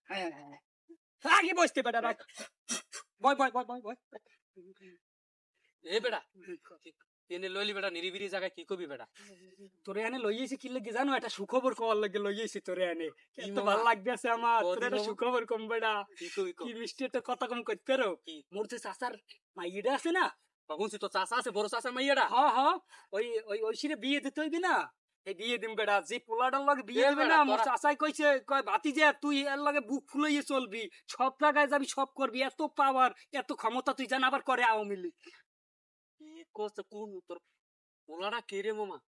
আগে বসতে বেটা রাখ বয় বয় বয় বয় বয় এ বেটা এনে লইলি বেটা নিরিবিরি জায়গায় কি কবি বেটা তোরে এনে লইয়েছি কি লাগে জানো একটা সুখবর কওয়ার লাগে লইয়েছি তোরে এনে কি এত মামা? ভালো লাগতেছে আমার কদি তোরে একটা মামা? সুখবর কম বেটা কি কবি কি মিষ্টি একটা কথা কম করতে পারো কি? মোর যে চাচার মাইয়েটা আছে না শুনছি তো চাষা আছে বড় চাষার মাইয়াটা হ হ ওই ওই ওই সিরে বিয়ে দিতে হইবি না এই বিয়ে দিম বেটা যে পোলাটার লগে বিয়ে এ দিবে বেটা, না মোর তোরা- চাচাই কইছে কয় বাতি যে তুই এর লগে বুক ফুলাইয়ে চলবি সব জায়গায় যাবি সব করবি এত পাওয়ার এত ক্ষমতা তুই জান আবার করে আওয়ামী লীগ এ কোস কোন তোর পোলাটা কে রে মামা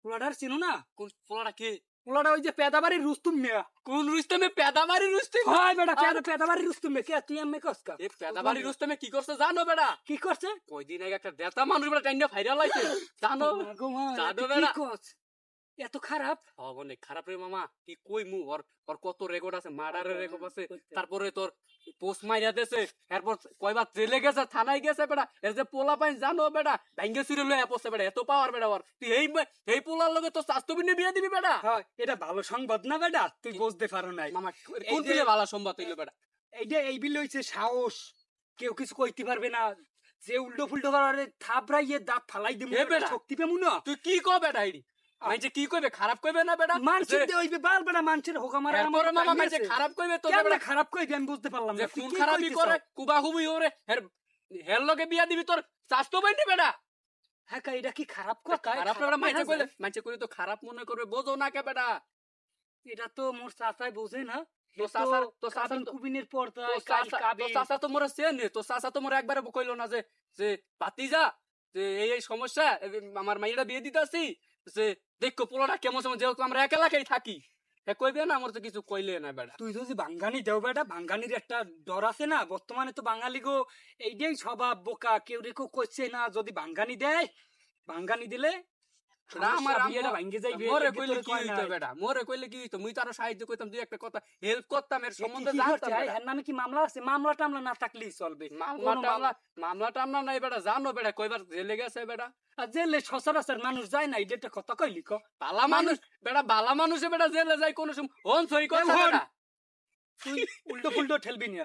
পোলাটার চিনো না কোন পোলাটা কে পোলাটা ওই যে পেদাবাড়ির রুস্তুম মেয়া কোন রুস্তমে পেদাবাড়ি রুস্তেম হয় বেটা পেদাবাড়ির রুস্তুম মেয়া কে তুই এমনি কসকা এ পেদাবাড়ি রুস্তমে কি করছে জানো বেটা কি করছে কয়দিন আগে একটা দেতা মানুষ বেটা টাইনা ভাইরাল হইছে জানো জানো বেটা এত খারাপ অনেক খারাপ রে মামা কি কই মু ওর ওর কত রেকর্ড আছে মার্ডারের রেকর্ড আছে তারপরে তোর পোস্ট মাইরা দেছে এরপর কয়বার জেলে গেছে থানায় গেছে বেটা এর যে পোলা পাইন জানো বেটা ভাঙ্গে সিরে লয়ে পড়ছে বেটা এত পাওয়ার বেটা ওর তুই এই পোলার লগে তো স্বাস্থ্য বিনে বিয়ে দিবি বেটা হয় এটা ভালো সংবাদ না বেটা তুই বুঝতে পারো নাই মামা এই কোন যে- পিলে ভালো সম্বাদ হইলো বেটা এইটা এই বিল হইছে সাহস কেউ কিছু কইতে পারবে না যে উল্টো ফুল্টো করে থাপড়াইয়ে দাঁত ফালাই দিমু এ বেটা। শক্তি পেমু না তুই কি কও বেটা আইডি মাইছে কি কইবে খারাপ কইবে না বেটা মানুষের দিয়ে হইবে বাল বেটা মানুষের হোকা মারা এরপরে মামা মাইছে খারাপ কইবে তো কেমনে বেটা খারাপ কইবি আমি বুঝতে পারলাম যে না তুই খুন কি খারাপই কইতেছ? করে কুবা হুবি ওরে হের লগে বিয়া দিবি তোর স্বাস্থ্য বাইনি বেটা হ্যাঁ কা এটা কি খারাপ কথা খারাপ খারাপ মাইছে দেখা কইলে যায়? মাইছে কইলে তো খারাপ মনে করবে বোঝো না কে বেটা এটা তো মোর চাচাই বোঝে না তো চাচার তো চাচার কাবিন কুবিনের পর্দা তো চাচা তো মোরে চেনে তো চাচা তো মোরে একবারে কইলো না যে ভাতিজা যে এই সমস্যা আমার মাইয়াটা বিয়ে দিতাছি যে দেখো পোলাটা কেমন সময় যেহেতু আমরা এক এলাকায় থাকি হ্যাঁ কইবে না আমার তো কিছু কইলে না বেটা তুই যদি বাঙ্গানি দেও বেটা বাঙ্গানির একটা ডর আছে না বর্তমানে তো বাঙালি গো এইটাই স্বভাব বোকা কেউ রেখো করছে না যদি বাঙ্গানি দেয় বাঙ্গানি দিলে আমার বিয়েটা ভাঙ্গে যাইবে মোরে এর কইলে ভিতরে কি কয় হইতো নাই। বেটা মোরে কইলে কি হইতো মুই তো আরো সাহায্য করতাম দুই একটা কথা হেল্প করতাম এর এ কি সম্বন্ধে কি জানতাম করছে? বেটা। এর নামে কি মামলা আছে মামলা টামলা না থাকলেই চলবে মামলা টামলা নাই বেটা জানো বেটা কয়বার জেলে গেছে বেটা আর জেলে সচরাচর মানুষ যায় না এটা একটা কথা কইলি ক বালা মানুষ বেটা বালা মানুষে বেটা জেলে যায় কোন সময় হন সই কথা হন। বেটা তুই উল্টো ফুল্টো ঠেলবি না